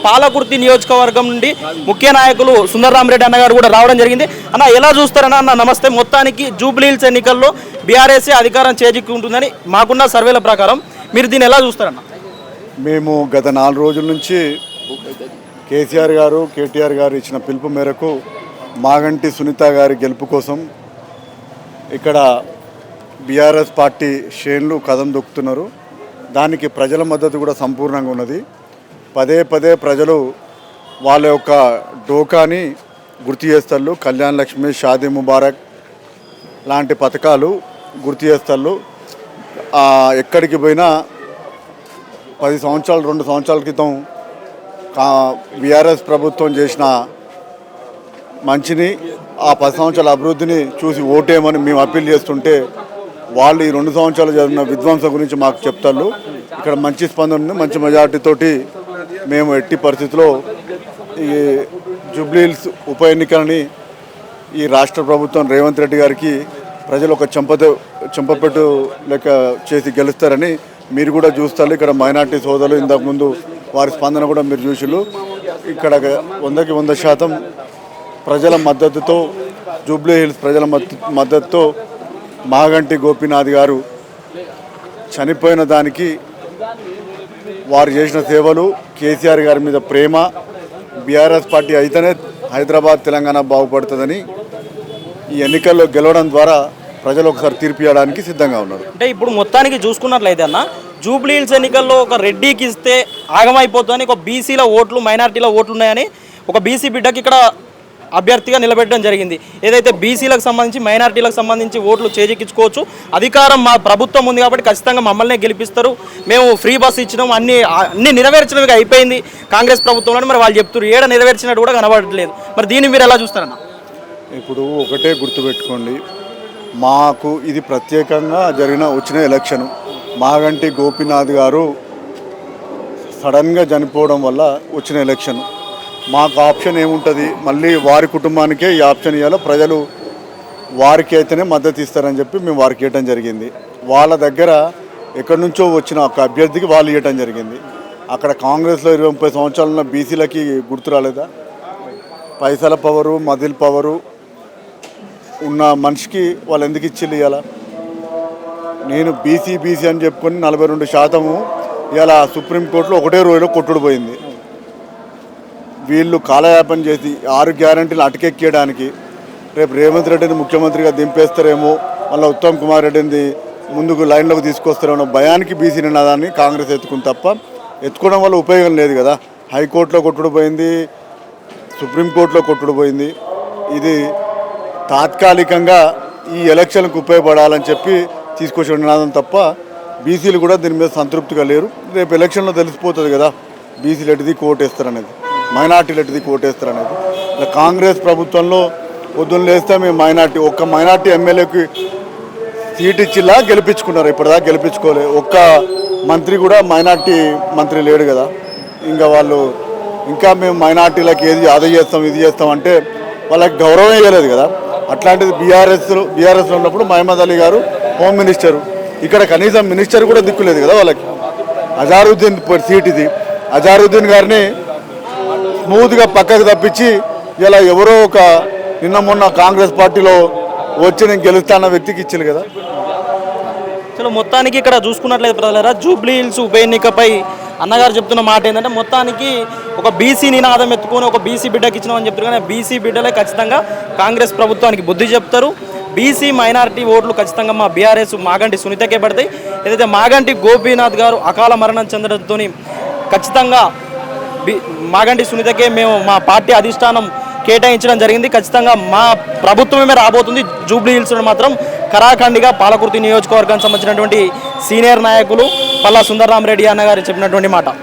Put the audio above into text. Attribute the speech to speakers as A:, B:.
A: పాలకుర్తి నియోజకవర్గం నుండి ముఖ్య నాయకులు సుందరరామరెడ్డి అన్నగారు కూడా రావడం జరిగింది. అన్న ఎలా చూస్తారన్నా? అన్న నమస్తే. మొత్తానికి జూబ్లీహిల్స్ ఎన్నికల్లో బీఆర్ఎస్ అధికారం చేజిక్కుంటుందని మాకున్న సర్వేల ప్రకారం మీరు దీన్ని ఎలా చూస్తారన్న?
B: మేము గత 4 రోజుల నుంచి కేసీఆర్ గారు కేటీఆర్ గారు ఇచ్చిన పిలుపు మేరకు మాగంటి సునీత గారి గెలుపు కోసం ఇక్కడ బీఆర్ఎస్ పార్టీ శ్రేణులు కదం దొక్కుతున్నారు. దానికి ప్రజల మద్దతు కూడా సంపూర్ణంగా ఉన్నది. పదే పదే ప్రజలు వాళ్ళ యొక్క డోకాని గుర్తు చేస్తారు. కళ్యాణ్ లక్ష్మి, షాదీ ముబారక్ లాంటి పథకాలు గుర్తు చేస్తారు. ఎక్కడికి పోయినా 2 సంవత్సరాల క్రితం బీఆర్ఎస్ ప్రభుత్వం చేసిన మంచిని, ఆ 10 సంవత్సరాల అభివృద్ధిని చూసి ఓటేయమని మేము అప్పీల్ చేస్తుంటే వాళ్ళు ఈ 2 సంవత్సరాలు జరిగిన విధ్వంసం గురించి మాకు చెప్తారు. ఇక్కడ మంచి స్పందన ఉంది. మంచి మెజార్టీతోటి మేము ఎట్టి పరిస్థితిలో ఈ జూబ్లీహిల్స్ ఉప ఎన్నికలని ఈ రాష్ట్ర ప్రభుత్వం రేవంత్ రెడ్డి గారికి ప్రజలు ఒక చెంపపెట్టు లెక్క చేసి గెలుస్తారని మీరు కూడా చూస్తారు. ఇక్కడ మైనార్టీ సోదరులు ఇంతకుముందు వారి స్పందన కూడా మీరు చూసిళ్ళు. ఇక్కడ 100కి 100% ప్రజల మద్దతుతో, జూబ్లీహిల్స్ ప్రజల మద్దతుతో మాగంటి గోపీనాథ్ గారు చనిపోయిన దానికి వారు చేసిన సేవలు, కేసీఆర్ గారి మీద ప్రేమ, బీఆర్ఎస్ పార్టీ అయితేనే హైదరాబాద్ తెలంగాణ బాగుపడుతుందని ఈ ఎన్నికల్లో గెలవడం ద్వారా ప్రజలు ఒకసారి తీర్పు ఇవ్వడానికి సిద్ధంగా ఉన్నారు.
A: అంటే ఇప్పుడు మొత్తానికి చూసుకున్నట్లయితే అన్న, జూబ్లీహిల్స్ ఎన్నికల్లో ఒక రెడ్డికి ఇస్తే ఆగమైపోతుందని, ఒక బీసీల ఓట్లు, మైనార్టీల ఓట్లు ఉన్నాయని ఒక బీసీ బిడ్డకి ఇక్కడ అభ్యర్థిగా నిలబెట్టడం జరిగింది. ఏదైతే బీసీలకు సంబంధించి, మైనార్టీలకు సంబంధించి ఓట్లు చేజిక్కించుకోవచ్చు, అధికారం మా ప్రభుత్వం ఉంది కాబట్టి ఖచ్చితంగా మమ్మల్నే గెలిపిస్తారు, మేము ఫ్రీ బస్ ఇచ్చినాం, అన్ని నెరవేర్చినవిగా అయిపోయింది కాంగ్రెస్ ప్రభుత్వంలో మరి వాళ్ళు చెప్తారు. ఏడ నెరవేర్చినట్టు కూడా కనబడట్లేదు. మరి దీన్ని మీరు ఎలా చూస్తారన్న?
B: ఇప్పుడు ఒకటే గుర్తుపెట్టుకోండి, మాకు ఇది ప్రత్యేకంగా వచ్చిన ఎలక్షన్. మాగంటి గోపీనాథ్ గారు సడన్గా చనిపోవడం వల్ల వచ్చిన ఎలక్షన్. మాకు ఆప్షన్ ఏముంటుంది? మళ్ళీ వారి కుటుంబానికే ఈ ఆప్షన్ ఇవ్వాలో, ప్రజలు వారికి అయితేనే మద్దతు ఇస్తారని చెప్పి మేము వారికి ఇవ్వటం జరిగింది. వాళ్ళ దగ్గర ఎక్కడి నుంచో వచ్చిన ఒక అభ్యర్థికి వాళ్ళు ఇవ్వటం జరిగింది. అక్కడ కాంగ్రెస్లో 20-30 సంవత్సరాలున్న బీసీలకి గుర్తు రాలేదా? పైసల పవరు, మదిల్ పవరు ఉన్న మనిషికి వాళ్ళు ఎందుకు ఇచ్చిళ్ళు? ఇవాళ నేను బీసీ అని చెప్పుకొని 42% ఇవాళ సుప్రీంకోర్టులో ఒకటే రోజులో కొట్టుడు పోయింది. వీళ్ళు కాలయాపన చేసి 6 గ్యారంటీలు అటకెక్కేయడానికి రేపు రేవంత్ రెడ్డిని ముఖ్యమంత్రిగా దింపేస్తారేమో, మళ్ళీ ఉత్తమ్ కుమార్ రెడ్డిని ముందుకు లైన్లోకి తీసుకొస్తారేమో భయానికి బీసీ నినాదాన్ని కాంగ్రెస్ ఎత్తుకుని తప్ప ఎత్తుకోవడం వల్ల ఉపయోగం లేదు కదా. హైకోర్టులో కొట్టుడు పోయింది, సుప్రీంకోర్టులో కొట్టుడు పోయింది. ఇది తాత్కాలికంగా ఈ ఎలక్షన్కు ఉపయోగపడాలని చెప్పి తీసుకొచ్చిన నినాదం తప్ప బీసీలు కూడా దీని మీద సంతృప్తిగా లేరు. రేపు ఎలక్షన్లో తెలిసిపోతుంది కదా బీసీలు ఎటుది కోటేస్తారనేది, మైనార్టీలు ఎటుది కోటేస్తారనేది. ఇలా కాంగ్రెస్ ప్రభుత్వంలో పొద్దున్న లేస్తే మేము ఒక్క మైనార్టీ ఎమ్మెల్యేకి సీట్ ఇచ్చిలా గెలిపించుకున్నారు. ఇప్పటిదాకా గెలిపించుకోలే. ఒక్క మంత్రి కూడా మైనార్టీ మంత్రి లేడు కదా. ఇంకా మేము మైనార్టీలకు అది చేస్తాం ఇది చేస్తాం అంటే వాళ్ళకి గౌరవం ఇవ్వలేదు కదా. అట్లాంటిది బీఆర్ఎస్లో ఉన్నప్పుడు మహమ్మద్ అలీ గారు హోమ్ మినిస్టరు, ఇక్కడ కనీసం మినిస్టర్ కూడా దిక్కులేదు కదా వాళ్ళకి. అజారుద్దీన్ సీట్ ఇది. అజారుద్దీన్ గారిని స్మూత్గా పక్కకు తప్పించి ఇలా ఎవరో ఒక నిన్న మొన్న కాంగ్రెస్ పార్టీలో వచ్చి నేను గెలుస్తాన్న వ్యక్తికి ఇచ్చారు కదా.
A: అసలు మొత్తానికి ఇక్కడ చూసుకున్నట్లయితే ప్రజలారా, జూబ్లీహిల్స్ ఉప ఎన్నికపై అన్నగారు చెప్తున్న మాట ఏంటంటే, మొత్తానికి ఒక బీసీ నినాదం ఎత్తుకొని ఒక బీసీ బిడ్డకి ఇచ్చినామని చెప్తారు. కానీ బీసీ బిడ్డలే ఖచ్చితంగా కాంగ్రెస్ ప్రభుత్వానికి బుద్ధి చెప్తారు. బీసీ మైనారిటీ ఓట్లు ఖచ్చితంగా మా బీఆర్ఎస్ మాగంటి సునీతకే పడతాయి. ఏదైతే మాగంటి గోపీనాథ్ గారు అకాల మరణం చెందడంతో ఖచ్చితంగా మాగంటి సునీతకే మేము మా పార్టీ అధిష్టానం కేటాయించడం జరిగింది. ఖచ్చితంగా మా ప్రభుత్వమే రాబోతుంది. జూబ్లీహిల్స్లో మాత్రం కరాఖండిగా పాలకుర్తి నియోజకవర్గానికి సంబంధించినటువంటి సీనియర్ నాయకులు పల్లా సుందరరామరెడ్డి అన్నగారు చెప్పినటువంటి మాట.